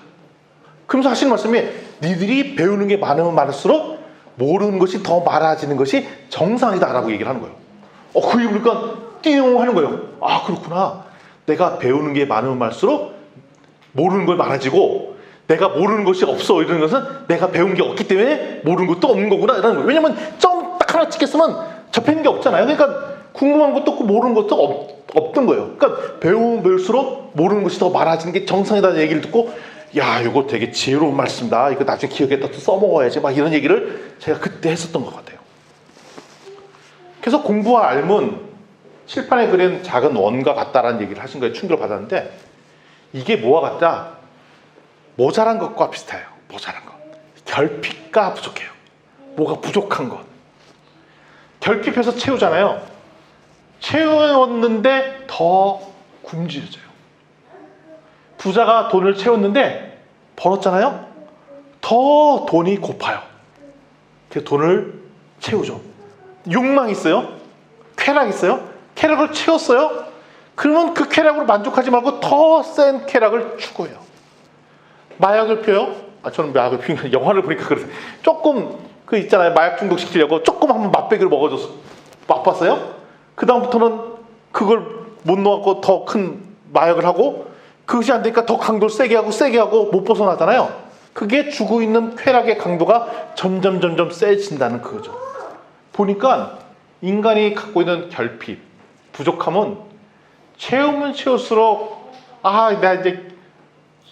그러면서 하시는 말씀이, 니들이 배우는 게 많으면 많을수록 모르는 것이 더 많아지는 것이 정상이다라고 얘기를 하는 거예요. 그 얘기 보니까 띵 하는 거예요. 아, 그렇구나. 내가 배우는 게 많으면 많을수록 모르는 걸 많아지고, 내가 모르는 것이 없어 이러는 것은 내가 배운 게 없기 때문에 모르는 것도 없는 거구나 이러는 거예요. 왜냐면 점 딱 하나 찍혔으면 접해 있는 게 없잖아요. 그러니까 궁금한 것도 없고 모르는 것도 없던 거예요. 그러니까 배울수록 모르는 것이 더 많아지는 게 정상이다는 얘기를 듣고, 야, 이거 되게 지혜로운 말씀이다. 이거 나중에 기억에다 또 써먹어야지. 막 이런 얘기를 제가 그때 했었던 것 같아요. 그래서 공부와 알문, 칠판에 그린 작은 원과 같다라는 얘기를 하신 거에 충격을 받았는데, 이게 뭐와 같다? 모자란 것과 비슷해요. 모자란 것. 결핍과 부족해요. 뭐가 부족한 것. 결핍해서 채우잖아요. 채웠는데 더 굶주려져요. 부자가 돈을 채웠는데 벌었잖아요. 더 돈이 고파요. 그 돈을 채우죠. 욕망이 있어요. 쾌락 있어요. 쾌락을 채웠어요. 그러면 그 쾌락으로 만족하지 말고 더 센 쾌락을 추구해요. 마약을 펴요. 저는 마약을 피우는 영화를 보니까 그래서 조금 그 있잖아요. 마약 중독 시키려고 조금 한번 맛배기를 먹어줘서 맛봤어요. 그 다음부터는 그걸 못 놓고 더 큰 마약을 하고, 그것이 안 되니까 더 강도를 세게 하고 못 벗어나잖아요. 그게 주고 있는 쾌락의 강도가 점점 세진다는 그거죠. 보니까 인간이 갖고 있는 결핍, 부족함은 채우면 채울수록 내가 이제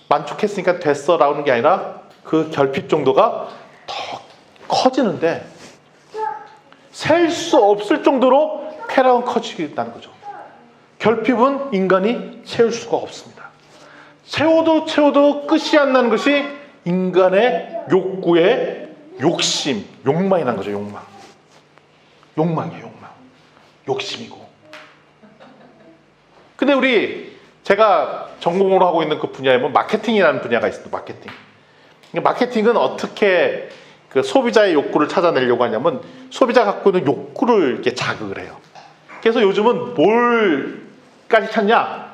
만족했으니까 됐어 라는 게 아니라 그 결핍 정도가 더 커지는데, 셀 수 없을 정도로 쾌락은 커지겠다는 거죠. 결핍은 인간이 채울 수가 없습니다. 채워도 끝이 안 나는 것이 인간의 욕구의 욕심, 욕망이 난 거죠. 욕망이에요. 욕심이고. 근데 제가 전공으로 하고 있는 그 분야에 마케팅이라는 분야가 있습니다. 마케팅은 어떻게 그 소비자의 욕구를 찾아내려고 하냐면, 소비자가 갖고 있는 욕구를 이렇게 자극을 해요. 그래서 요즘은 뭘까지 찾냐?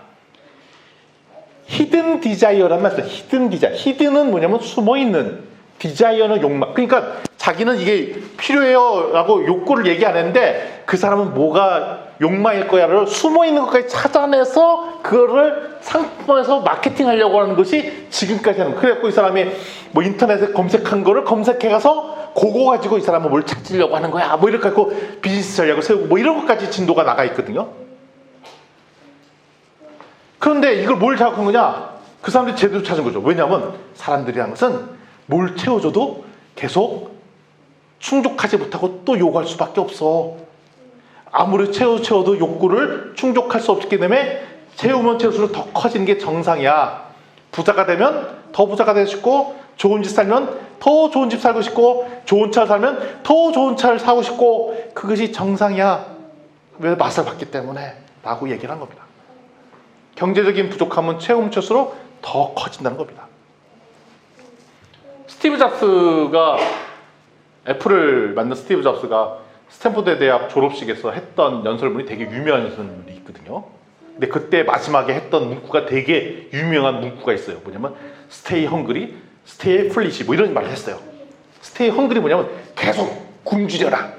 히든 디자이어란 말이에요. 히든은 뭐냐면 숨어있는, 디자이어는 욕망. 그러니까 자기는 이게 필요해요 라고 욕구를 얘기 안 했는데, 그 사람은 뭐가 욕망일 거야를 숨어있는 것까지 찾아내서 그거를 상품화해서 마케팅하려고 하는 것이 지금까지 하는 거예요. 그래갖고 이 사람이 인터넷에 검색한 거를 검색해가서 그거 가지고 이 사람은 뭘 찾으려고 하는 거야. 이렇게 갖고 비즈니스 전략을 세우고 이런 것까지 진도가 나가 있거든요. 그런데 이걸 뭘 자극한 거냐? 그 사람들이 제대로 찾은 거죠. 왜냐하면 사람들이라는 것은 뭘 채워줘도 계속 충족하지 못하고 또 요구할 수밖에 없어. 아무리 채워도 욕구를 충족할 수 없기 때문에 채우면 채울수록 더 커지는 게 정상이야. 부자가 되면 더 부자가 되고 싶고, 좋은 집 살면 더 좋은 집 살고 싶고, 좋은 차를 살면 더 좋은 차를 사고 싶고, 그것이 정상이야. 왜? 맛을 봤기 때문에 라고 얘기를 한 겁니다. 경제적인 부족함은 채우면 채울수록 더 커진다는 겁니다. 애플을 만든 스티브 잡스가 스탠포드 대학 졸업식에서 했던 연설문이 되게 유명한 연설문이 있거든요. 근데 그때 마지막에 했던 문구가 되게 유명한 문구가 있어요. 뭐냐면 Stay hungry, stay foolish 이런 말을 했어요. Stay hungry 뭐냐면 계속 굶주려라.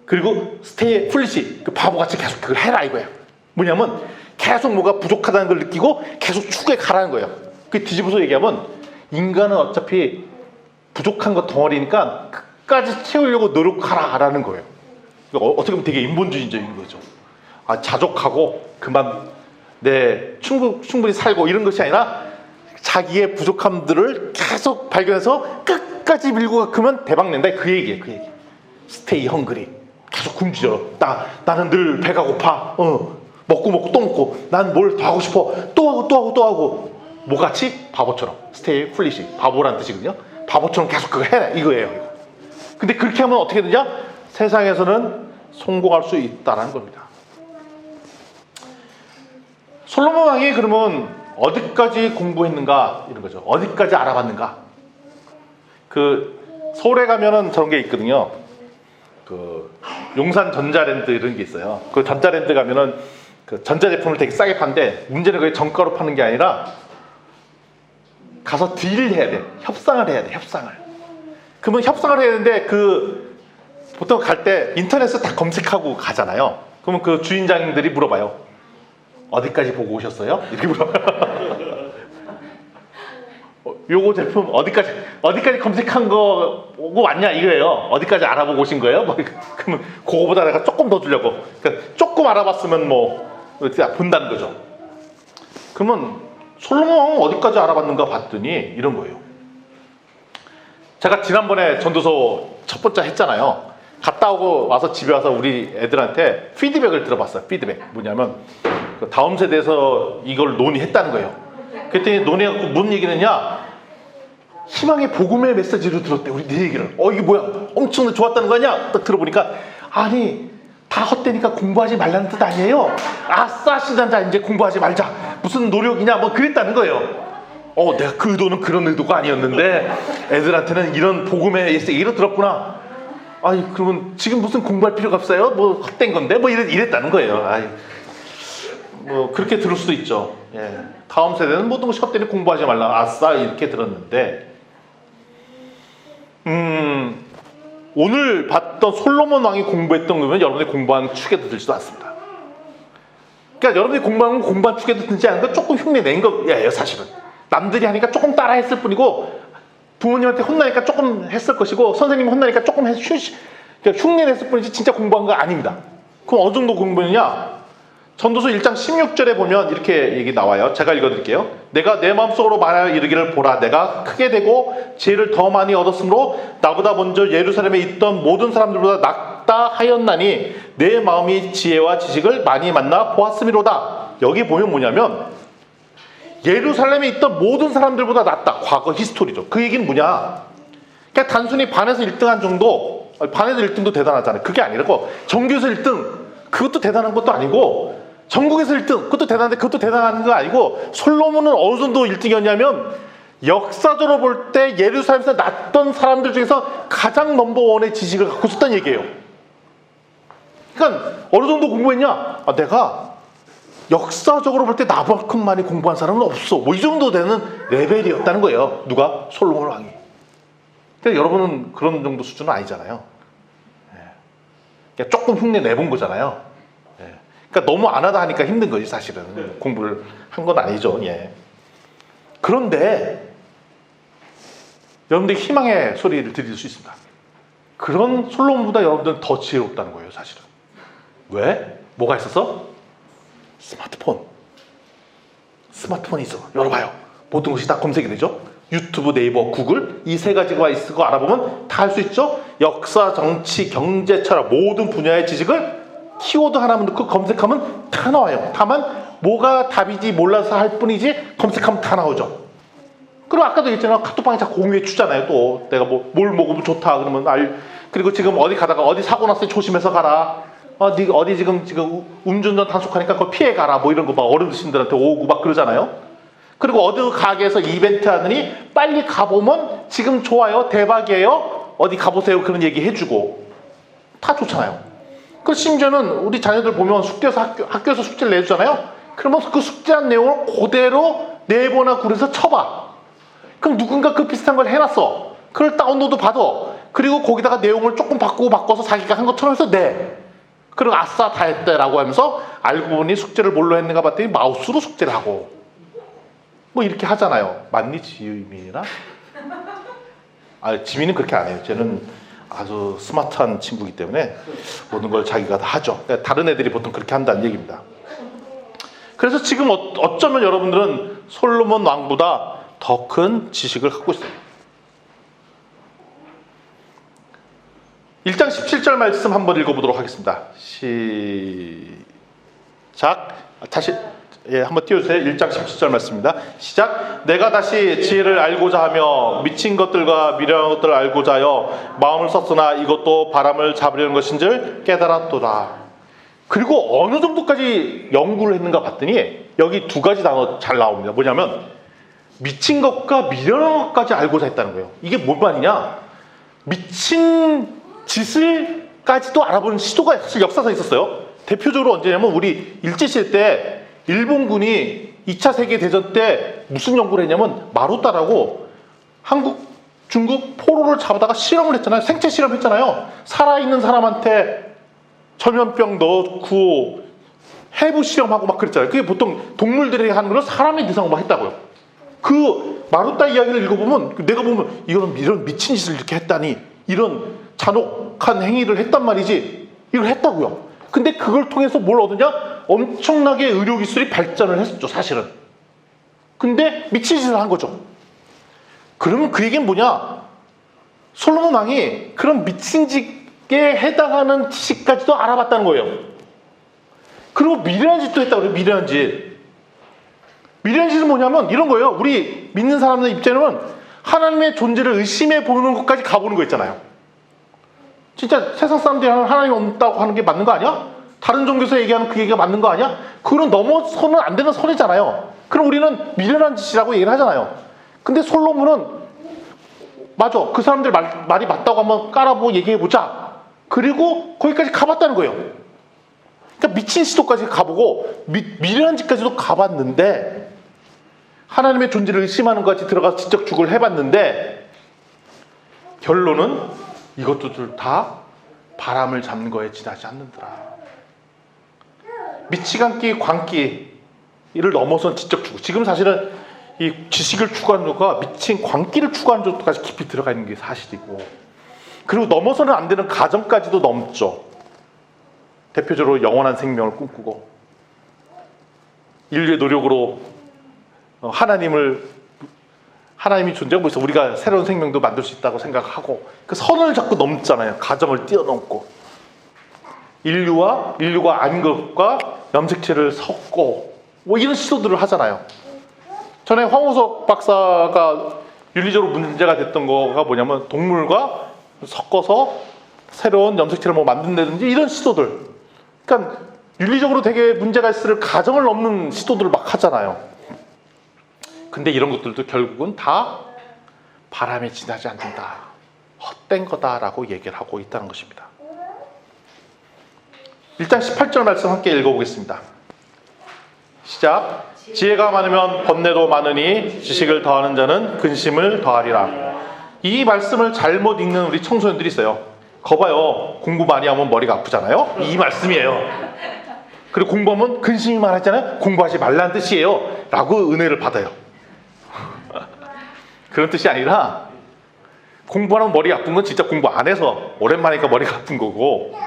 그리고 Stay foolish, 그 바보같이 계속 그걸 해라 이거예요. 뭐냐면 계속 뭐가 부족하다는 걸 느끼고 계속 추구해 가라는 거예요. 그 뒤집어서 얘기하면 인간은 어차피 부족한 거 덩어리니까 끝까지 채우려고 노력하라라는 거예요. 어떻게 보면 되게 인본주의적인 거죠. 자족하고 그만 충분히 살고 이런 것이 아니라 자기의 부족함들을 계속 발견해서 끝까지 밀고 가면 대박 낸다. 그 얘기예요. Stay hungry. 계속 굶주려. 나는 늘 배가 고파. 먹고 또 먹고. 난 뭘 더 하고 싶어. 또 하고. 뭐같이? 바보처럼. Stay foolish. 바보란 뜻이거든요. 바보처럼 계속 그거 해라 이거예요. 근데 그렇게 하면 어떻게 되냐? 세상에서는 성공할 수 있다는 겁니다. 솔로몬 왕이 그러면 어디까지 공부했는가 이런 거죠. 어디까지 알아봤는가? 그 서울에 가면은 저런 게 있거든요. 그 용산 전자랜드 이런 게 있어요. 그 전자랜드 가면은 그 전자제품을 되게 싸게 파는데, 문제는 그게 정가로 파는 게 아니라 가서 딜을 해야 돼. 협상을 해야 돼. 그러면 협상을 해야 되는데 보통 갈 때 인터넷에 다 검색하고 가잖아요. 그러면 그 주인장들이 물어봐요. 어디까지 보고 오셨어요? 이렇게 물어봐요. 요거 제품 어디까지 검색한 거 오고 왔냐 이거예요. 어디까지 알아보고 오신 거예요? 뭐, 그러면 그거보다 내가 조금 더 주려고. 그러니까 조금 알아봤으면 본다는 거죠. 그러면 솔로몬 어디까지 알아봤는가 봤더니 이런 거예요. 제가 지난번에 전도서 첫 번째 했잖아요. 갔다 오고 와서 집에 와서 우리 애들한테 피드백을 들어봤어요. 피드백 뭐냐면 다음 세대에서 이걸 논의했다는 거예요. 그랬더니 논의해갖고 무슨 얘기를 했냐, 희망의 복음의 메시지로 들었대. 우리 네 얘기를. 이게 뭐야, 엄청 좋았다는 거 아니야? 딱 들어보니까 아니 다 헛되니까 공부하지 말라는 뜻 아니에요. 아싸 신자자 이제 공부하지 말자, 무슨 노력이냐 뭐 그랬다는 거예요. 내가 그 의도는 그런 의도가 아니었는데 애들한테는 이런 복음의 얘기로 들었구나. 아니 그러면 지금 무슨 공부할 필요가 없어요? 뭐 헛된 건데 뭐 이랬다는 거예요. 뭐 그렇게 들을 수도 있죠. 예. 다음 세대는 모든 것이 헛되니 공부하지 말라, 아싸 이렇게 들었는데 오늘 봤던 솔로몬 왕이 공부했던 거면 여러분이 공부한 축에도 들지도 않습니다. 그러니까 여러분이 공부한 축에도 들지 않은 건 조금 흉내 낸 거예요. 사실은 남들이 하니까 조금 따라 했을 뿐이고, 부모님한테 혼나니까 조금 했을 것이고, 선생님이 혼나니까 조금 흉내 냈을 뿐이지 진짜 공부한 거 아닙니다. 그럼 어느 정도 공부했냐? 전도서 1장 16절에 보면 이렇게 얘기 나와요. 제가 읽어드릴게요. 내가 내 마음속으로 말하여 이르기를, 보라 내가 크게 되고 지혜를 더 많이 얻었으므로 나보다 먼저 예루살렘에 있던 모든 사람들보다 낫다 하였나니 내 마음이 지혜와 지식을 많이 만나 보았음이로다. 여기 보면 뭐냐면 예루살렘에 있던 모든 사람들보다 낫다. 과거 히스토리죠. 그 얘기는 뭐냐, 그러니까 단순히 반에서 1등한 정도, 반에서 1등도 대단하잖아요. 그게 아니라고 전교에서 1등 그것도 대단한 것도 아니고, 전국에서 1등 그것도 대단한데 그것도 대단한 거 아니고, 솔로몬은 어느 정도 1등이었냐면 역사적으로 볼 때 예루살렘에서 났던 사람들 중에서 가장 넘버원의 지식을 갖고 있었다는 얘기예요. 그러니까 어느 정도 공부했냐, 내가 역사적으로 볼 때 나만큼 많이 공부한 사람은 없어, 뭐 이 정도 되는 레벨이었다는 거예요. 누가? 솔로몬 왕이. 근데 여러분은 그런 정도 수준은 아니잖아요. 그러니까 조금 흉내 내본 거잖아요. 그러니까 너무 안 하다 하니까 힘든 거지 사실은. 공부를 한 건 아니죠. 그런데 여러분들이 희망의 소리를 들을 수 있습니다. 그런 솔로몬보다 여러분들은 더 지혜롭다는 거예요 사실은. 왜? 뭐가 있어서? 스마트폰이 있어. 열어봐요. 모든 것이 다 검색이 되죠. 유튜브, 네이버, 구글 이 세 가지가 있고 알아보면 다 할 수 있죠. 역사, 정치, 경제, 철학 모든 분야의 지식을 키워드 하나만 넣고 검색하면 다 나와요. 다만 뭐가 답이지 몰라서 할 뿐이지 검색하면 다 나오죠. 그리고 아까도 얘기했잖아요. 카톡방에 자꾸 공유해 주잖아요. 또 내가 뭘 먹으면 좋다 그러면 그리고 지금 어디 가다가 어디 사고 났으니 조심해서 가라. 네 어디 지금 음주운전 단속하니까 그거 피해 가라. 뭐 이런 거 막 어르신들한테 오고 막 그러잖아요. 그리고 어디 가게에서 이벤트 하느니 빨리 가보면 지금 좋아요, 대박이에요, 어디 가보세요 그런 얘기 해주고 다 좋잖아요. 그 심지어는 우리 자녀들 보면 숙제에서 학교에서 숙제를 내주잖아요. 그러면 그 숙제한 내용을 그대로 네이버나 구글에서 쳐봐. 그럼 누군가 그 비슷한 걸 해놨어. 그걸 다운로드 받아. 그리고 거기다가 내용을 조금 바꿔서 자기가 한 것처럼 해서 내. 그리고 아싸 다 했대라고 하면서 알고 보니 숙제를 뭘로 했는가 봤더니 마우스로 숙제를 하고 뭐 이렇게 하잖아요. 맞니 지민이나? 지민은 그렇게 안 해요. 쟤는 아주 스마트한 친구이기 때문에 모든 걸 자기가 다 하죠. 그러니까 다른 애들이 보통 그렇게 한다는 얘기입니다. 그래서 지금 어쩌면 여러분들은 솔로몬 왕보다 더 큰 지식을 갖고 있어요. 1장 17절 말씀 한번 읽어보도록 하겠습니다. 시작. 다시 한번 띄워주세요. 1장 17절 말씀입니다. 시작. 내가 다시 지혜를 알고자 하며 미친 것들과 미련한 것들을 알고자 하여 마음을 썼으나 이것도 바람을 잡으려는 것인 줄 깨달았도다. 그리고 어느 정도까지 연구를 했는가 봤더니 여기 두 가지 단어 잘 나옵니다. 뭐냐면 미친 것과 미련한 것까지 알고자 했다는 거예요. 이게 뭔 말이냐, 미친 짓을까지도 알아보는 시도가 사실 역사상에 있었어요. 대표적으로 언제냐면 우리 일제시대 때 일본군이 2차 세계대전 때 무슨 연구를 했냐면 마루따라고 한국 중국 포로를 잡아다가 실험을 했잖아요. 생체 실험했잖아요. 살아있는 사람한테 전염병 넣고 해부 실험하고 막 그랬잖아요. 그게 보통 동물들에게 하는 걸 사람의 대상으로 했다고요. 그 마루타 이야기를 읽어보면 내가 보면 이런 미친 짓을 이렇게 했다니, 이런 잔혹한 행위를 했단 말이지, 이걸 했다고요. 근데 그걸 통해서 뭘 얻으냐? 엄청나게 의료기술이 발전을 했었죠, 사실은. 근데 미친 짓을 한 거죠. 그러면 그 얘기는 뭐냐? 솔로몬 왕이 그런 미친 짓에 해당하는 지식까지도 알아봤다는 거예요. 그리고 미련한 짓도 했다고 그래요. 미련한 짓. 미련한 짓은 뭐냐면 이런 거예요. 우리 믿는 사람들 입장에는 하나님의 존재를 의심해 보는 것까지 가보는 거 있잖아요. 진짜 세상 사람들이 하나님 없다고 하는 게 맞는 거 아니야? 다른 종교에서 얘기하는 그 얘기가 맞는 거 아니야? 그건 넘어서는 안 되는 선이잖아요. 그럼 우리는 미련한 짓이라고 얘기를 하잖아요. 근데 솔로몬은 맞아, 그 사람들 말이 맞다고 한번 깔아보고 얘기해보자. 그리고 거기까지 가봤다는 거예요. 그러니까 미친 시도까지 가보고 미련한 짓까지도 가봤는데, 하나님의 존재를 의심하는 것까지 들어가서 지적 죽을 해봤는데, 결론은 이것들 다 바람을 잡는 거에 지나지 않는더라. 미치광기 광기를 넘어선 지적 추구. 지금 사실은 이 지식을 추구하는 것과 미친 광기를 추구하는 것까지 깊이 들어가 있는 게 사실이고, 그리고 넘어서는 안 되는 가정까지도 넘죠. 대표적으로 영원한 생명을 꿈꾸고 인류의 노력으로 하나님이 존재하고 있어, 우리가 새로운 생명도 만들 수 있다고 생각하고, 그 선을 자꾸 넘잖아요. 가정을 뛰어넘고 인류가 아닌 것과 염색체를 섞고 뭐 이런 시도들을 하잖아요. 전에 황우석 박사가 윤리적으로 문제가 됐던 거가 뭐냐면 동물과 섞어서 새로운 염색체를 뭐 만든다든지 이런 시도들. 그러니까 윤리적으로 되게 문제가 있을 가정을 넘는 시도들을 막 하잖아요. 근데 이런 것들도 결국은 다 바람에 지나지 않는다, 헛된 거다라고 얘기를 하고 있다는 것입니다. 1장 18절 말씀 함께 읽어보겠습니다. 시작. 지혜가 많으면 번뇌도 많으니 지식을 더하는 자는 근심을 더하리라. 이 말씀을 잘못 읽는 우리 청소년들이 있어요. 거봐요, 공부 많이 하면 머리가 아프잖아요. 이 말씀이에요. 그리고 공부하면 근심이 많았잖아요. 공부하지 말라는 뜻이에요 라고 은혜를 받아요. 그런 뜻이 아니라, 공부하면 머리 아픈 건 진짜 공부 안 해서 오랜만이니까 머리가 아픈 거고,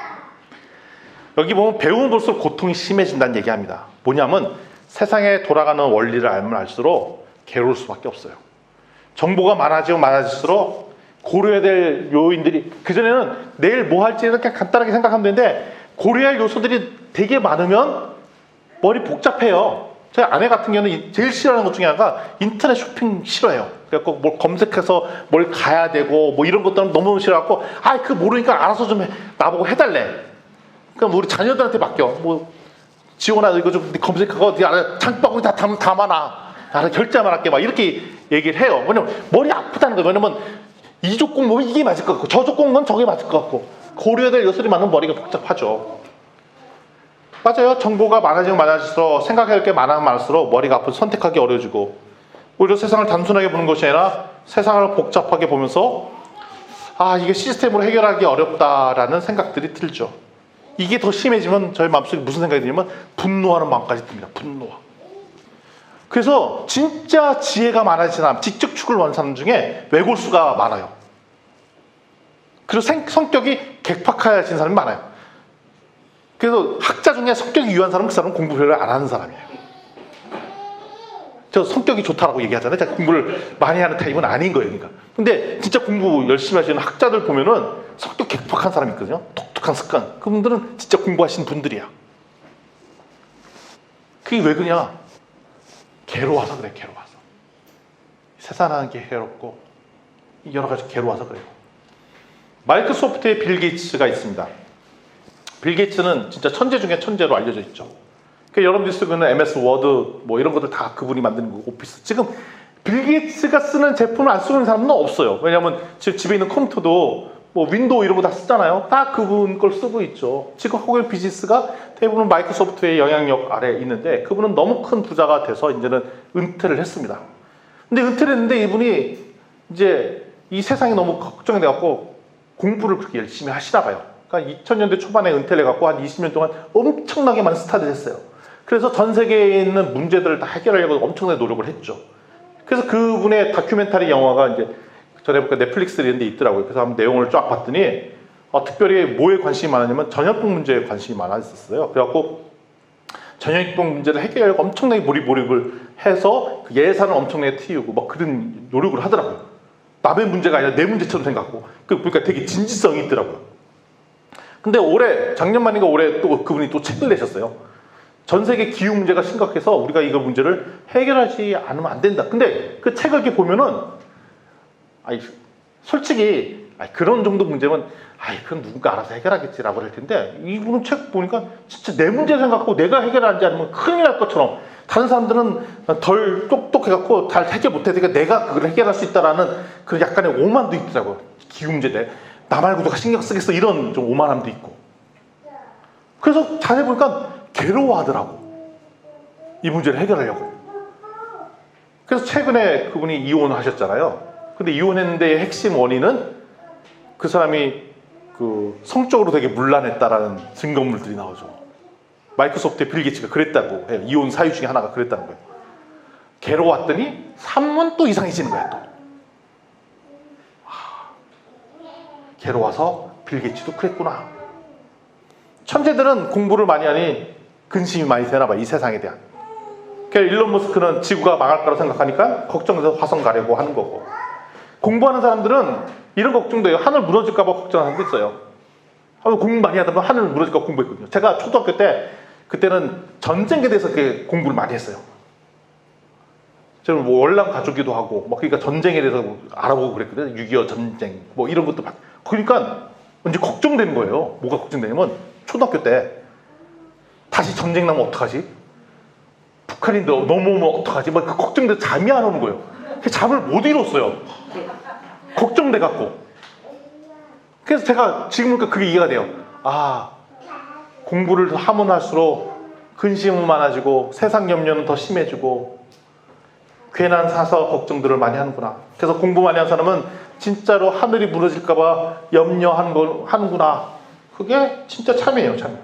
여기 보면 배우면 볼수록 고통이 심해진다는 얘기합니다. 뭐냐면 세상에 돌아가는 원리를 알면 알수록 괴로울 수밖에 없어요. 정보가 많아지면 많아질수록 고려해야 될 요인들이, 그전에는 내일 뭐 할지 이렇게 간단하게 생각하면 되는데, 고려할 요소들이 되게 많으면 머리 복잡해요. 저희 아내 같은 경우는 제일 싫어하는 것 중에 하나가 인터넷 쇼핑 싫어해요. 그래갖고 뭘 검색해서 뭘 가야 되고 뭐 이런 것들은 너무 싫어갖고, 그거 모르니까 알아서 좀 나보고 해달래. 그럼 우리 자녀들한테 맡겨. 뭐 지원아 이거 좀 검색하고 네 안에 장바구니 다 담아놔. 나는 결제만 할게. 막 이렇게 얘기를 해요. 왜냐면 머리 아프다는 거예요. 왜냐면 이 조건 보면 이게 맞을 것 같고 저 조건은 저게 맞을 것 같고, 고려해야 될 요소들이 많으면 머리가 복잡하죠. 맞아요. 정보가 많아지면 많아질수록 생각해야 할 게 많으면 많을수록 머리가 아프고 선택하기 어려워지고, 오히려 세상을 단순하게 보는 것이 아니라 세상을 복잡하게 보면서 이게 시스템으로 해결하기 어렵다라는 생각들이 들죠. 이게 더 심해지면 저희 마음속에 무슨 생각이 드냐면 분노하는 마음까지 듭니다. 분노와. 그래서 진짜 지혜가 많아진 사람, 지적 추구를 하는 사람 중에 외골수가 많아요. 그리고 성격이 개팍하신 사람이 많아요. 그래서 학자 중에 성격이 유한 사람은 그 사람은 공부 별로 안 하는 사람이에요. 저 성격이 좋다라고 얘기하잖아요. 제가 공부를 많이 하는 타입은 아닌 거예요. 그러니까. 근데 진짜 공부 열심히 하시는 학자들 보면은 성격 개팍한 사람이 있거든요. 독특한 습관. 그분들은 진짜 공부하신 분들이야. 그게 왜 그러냐? 괴로워서 그래. 괴로워서. 세상하는 게 괴롭고 여러 가지 괴로워서 그래요. 마이크로소프트의 빌 게이츠가 있습니다. 빌 게이츠는 진짜 천재 중에 천재로 알려져 있죠. 그러니까 여러분들이 쓰는 MS 워드 뭐 이런 것들 다 그분이 만드는 거, 오피스. 지금 빌 게이츠가 쓰는 제품을 안 쓰는 사람은 없어요. 왜냐하면 지금 집에 있는 컴퓨터도 뭐 윈도우 이런 거 다 쓰잖아요. 다 그분 걸 쓰고 있죠. 지금 하고 비즈니스가 대부분 마이크로소프트의 영향력 아래에 있는데, 그분은 너무 큰 부자가 돼서 이제는 은퇴를 했습니다. 근데 은퇴를 했는데 이분이 이제 이 세상이 너무 걱정이 돼갖고 공부를 그렇게 열심히 하시나 봐요. 그러니까 2000년대 초반에 은퇴를 해갖고 한 20년 동안 엄청나게 많은 스타들이 했어요. 그래서 전 세계에 있는 문제들을 다 해결하려고 엄청나게 노력을 했죠. 그래서 그분의 다큐멘터리 영화가 이제 전에 보니까 넷플릭스 이런 데 있더라고요. 그래서 한번 내용을 쫙 봤더니 특별히 뭐에 관심이 많았냐면 전염병 문제에 관심이 많았었어요. 그래갖고 전염병 문제를 해결하려고 엄청나게 몰입을 해서 그 예산을 엄청나게 튀우고 막 그런 노력을 하더라고요. 남의 문제가 아니라 내 문제처럼 생각하고 그러니까 되게 진지성이 있더라고요. 근데 작년 말인가 올해 또 그분이 또 책을 내셨어요. 전 세계 기후 문제가 심각해서 우리가 이거 문제를 해결하지 않으면 안 된다. 근데 그 책을 이렇게 보면은 솔직히 그런 정도 문제면 그건 누군가 알아서 해결하겠지라고 할 텐데 이분은 책 보니까 진짜 내 문제 생각하고 내가 해결하지 않으면 큰일 날 것처럼 다른 사람들은 덜 똑똑해갖고 잘 해결 못해니까 내가 그걸 해결할 수 있다라는 그런 약간의 오만도 있더라고요. 기후 문제인데 나 말고 누가 신경 쓰겠어 이런 좀 오만함도 있고. 그래서 자세히 보니까 괴로워하더라고. 이 문제를 해결하려고. 그래서 최근에 그분이 이혼을 하셨잖아요. 근데 이혼했는데 핵심 원인은 그 사람이 그 성적으로 되게 문란했다라는 증거물들이 나오죠. 마이크로소프트의 빌 게이츠가 그랬다고 해요. 이혼 사유 중에 하나가 그랬다는 거예요. 괴로웠더니 3년 또 이상해지는 거야 또. 괴로워서 빌 게이츠도 그랬구나. 천재들은 공부를 많이 하니 근심이 많이 되나 봐, 이 세상에 대한. 그러니까 일론 머스크는 지구가 망할 거라고 생각하니까 걱정해서 화성 가려고 하는 거고, 공부하는 사람들은 이런 걱정도 해요. 하늘 무너질까 봐 걱정하는 사람도 있어요. 공부 많이 하다 보면 하늘 무너질까 봐 공부했거든요. 제가 초등학교 때 그때는 전쟁에 대해서 공부를 많이 했어요. 저는 뭐 월남 가족이기도 하고 그러니까 전쟁에 대해서 알아보고 그랬거든요. 6.25 전쟁 이런 것도 그러니까 이제 걱정되는 거예요. 뭐가 걱정되냐면 초등학교 때 다시 전쟁 나면 어떡하지? 북한이 넘어오면 어떡하지? 그 걱정돼서 잠이 안 오는 거예요. 잠을 못 이뤘어요. 걱정돼 갖고. 그래서 제가 지금 보니까 그게 이해가 돼요. 공부를 하면 할수록 근심은 많아지고 세상 염려는 더 심해지고 괜한 사서 걱정들을 많이 하는구나. 그래서 공부 많이 한 사람은 진짜로 하늘이 무너질까 봐 하는구나. 그게 진짜 참이에요, 참.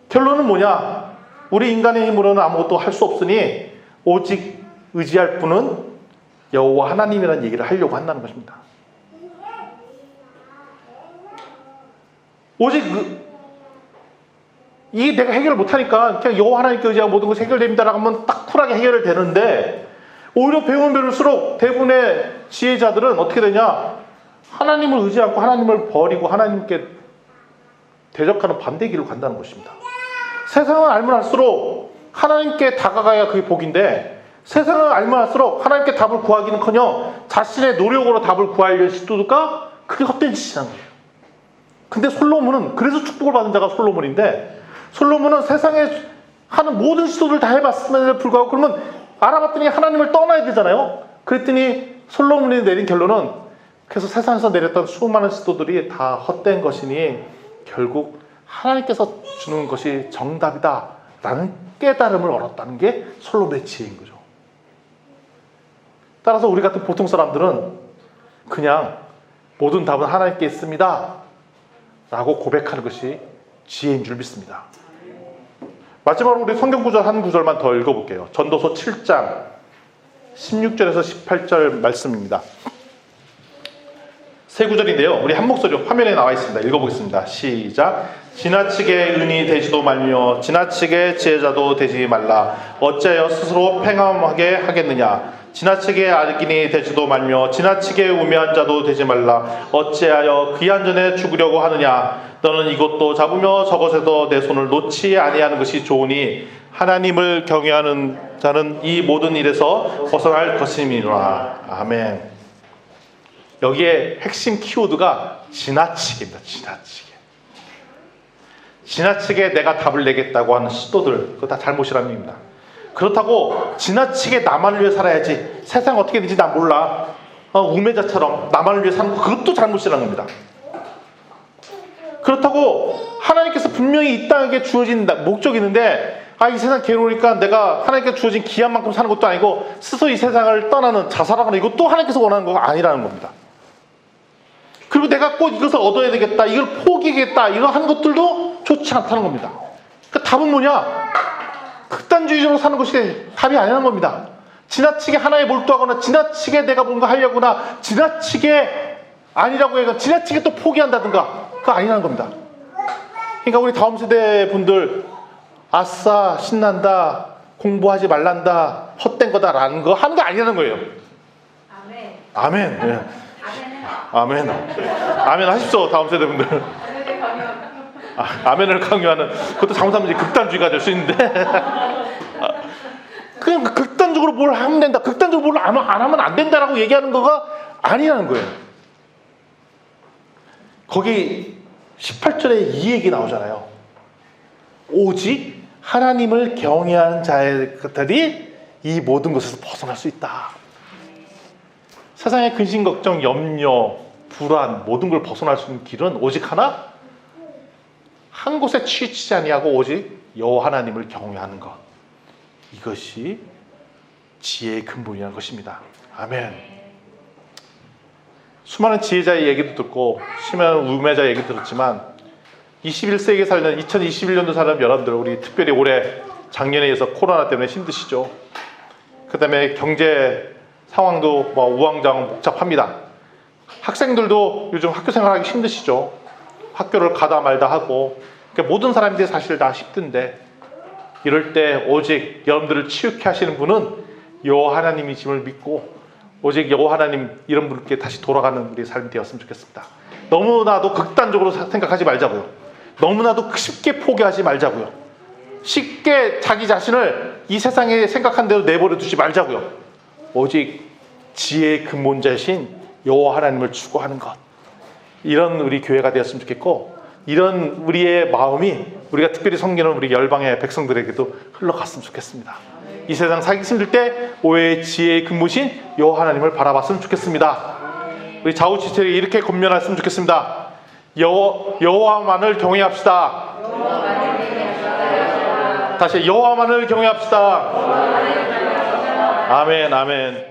결론은 뭐냐? 우리 인간의 힘으로는 아무것도 할 수 없으니 오직 의지할 분은 여호와 하나님이라는 얘기를 하려고 한다는 것입니다. 오직 이게 내가 해결을 못하니까 그냥 여호와 하나님께 의지하고 모든 것이 해결됩니다라고 하면 딱 쿨하게 해결이 되는데, 오히려 배우면 배울수록 대부분의 지혜자들은 어떻게 되냐? 하나님을 의지 않고 하나님을 버리고 하나님께 대적하는 반대 길을 간다는 것입니다. 세상을 알면 알수록 하나님께 다가가야 그게 복인데, 세상을 알면 알수록 하나님께 답을 구하기는커녕 자신의 노력으로 답을 구하려는 시도가 그게 헛된 짓이라는 거예요. 근데 솔로몬은, 그래서 축복을 받은 자가 솔로몬인데, 솔로몬은 세상에 하는 모든 시도를 다 해봤음에도 불구하고 그러면 알아봤더니 하나님을 떠나야 되잖아요. 그랬더니 솔로몬이 내린 결론은, 그래서 세상에서 내렸던 수많은 시도들이 다 헛된 것이니 결국 하나님께서 주는 것이 정답이다 라는 깨달음을 얻었다는 게 솔로몬의 지혜인 거죠. 따라서 우리 같은 보통 사람들은 그냥 모든 답은 하나님께 있습니다 라고 고백하는 것이 지혜인 줄 믿습니다. 마지막으로 우리 성경 구절 한 구절만 더 읽어볼게요. 전도서 7장 16절에서 18절 말씀입니다. 세 구절인데요, 우리 한 목소리로 화면에 나와 있습니다. 읽어보겠습니다. 시작. 지나치게 은이 되지도 말며 지나치게 지혜자도 되지 말라. 어찌하여 스스로 팽함하게 하겠느냐? 지나치게 악인이 되지도 말며 지나치게 우매한 자도 되지 말라. 어찌하여 귀한 전에 죽으려고 하느냐? 너는 이것도 잡으며 저것에도 내 손을 놓지 아니하는 것이 좋으니 하나님을 경외하는 자는 이 모든 일에서 벗어날 것임이니라. 아멘. 여기에 핵심 키워드가 지나치게입니다. 지나치게 내가 답을 내겠다고 하는 시도들, 그거 다 잘못이라는 얘기입니다. 그렇다고 지나치게 나만을 위해 살아야지, 세상 어떻게 되는지 난 몰라, 우매자처럼 나만을 위해 사는 거, 그것도 잘못이라는 겁니다. 그렇다고 하나님께서 분명히 이 땅에 주어진 목적이 있는데 이 세상 괴로우니까 내가 하나님께 주어진 기한만큼 사는 것도 아니고 스스로 이 세상을 떠나는 자살하거나 이것도 하나님께서 원하는 거 아니라는 겁니다. 그리고 내가 꼭 이것을 얻어야 되겠다, 이걸 포기하겠다, 이거 하는 것들도 좋지 않다는 겁니다. 그 답은 뭐냐? 극단주의적으로 사는 것이 답이 아니라는 겁니다. 지나치게 하나에 몰두하거나 지나치게 내가 뭔가 하려거나 지나치게 아니라고 해서 지나치게 또 포기한다든가 그거 아니라는 겁니다. 그러니까 우리 다음 세대 분들 아싸 신난다, 공부하지 말란다, 헛된 거다라는 거 하는 거 아니라는 거예요. 아멘. 예. 아멘. 아멘 하십시오, 다음 세대 분들. 아멘을 강요하는 그것도 잘못하면 이제 극단주의가 될 수 있는데 그냥 극단적으로 뭘 하면 된다, 극단적으로 뭘 안 하면 안 된다라고 얘기하는 거가 아니라는 거예요. 거기 18절에 이 얘기 나오잖아요. 오직 하나님을 경외하는 자들이 이 모든 것에서 벗어날 수 있다. 세상의 근심, 걱정, 염려, 불안 모든 걸 벗어날 수 있는 길은 오직 하나, 한 곳에 치우치지 아니하고 오직 여호와 하나님을 경외하는 것. 이것이 지혜의 근본이라는 것입니다. 아멘. 수많은 지혜자의 얘기도 듣고 수많은 우매자의 얘기 들었지만 21세기에 살는 2021년도 사는 여러분들, 우리 특별히 올해 작년에 이어서 코로나 때문에 힘드시죠. 그 다음에 경제 상황도 우왕좌왕 복잡합니다. 학생들도 요즘 학교 생활하기 힘드시죠. 학교를 가다 말다 하고, 그러니까 모든 사람들이 사실 다 힘든데 이럴 때 오직 여러분들을 치유케 하시는 분은 여호와 하나님이심을 믿고 오직 여호와 하나님 이런 분께 다시 돌아가는 우리 삶이 되었으면 좋겠습니다. 너무나도 극단적으로 생각하지 말자고요. 너무나도 쉽게 포기하지 말자고요. 쉽게 자기 자신을 이 세상에 생각한 대로 내버려 두지 말자고요. 오직 지혜의 근본자신 여호와 하나님을 추구하는 것, 이런 우리 교회가 되었으면 좋겠고, 이런 우리의 마음이 우리가 특별히 섬기는 우리 열방의 백성들에게도 흘러갔으면 좋겠습니다. 이 세상 살기 힘들 때 오해의 지혜의 근본신 여호와 하나님을 바라봤으면 좋겠습니다. 우리 좌우지체를 이렇게 권면했으면 좋겠습니다. 여호와만을 경외합시다. 다시 여호와만을 경외합시다. 아멘, 아멘.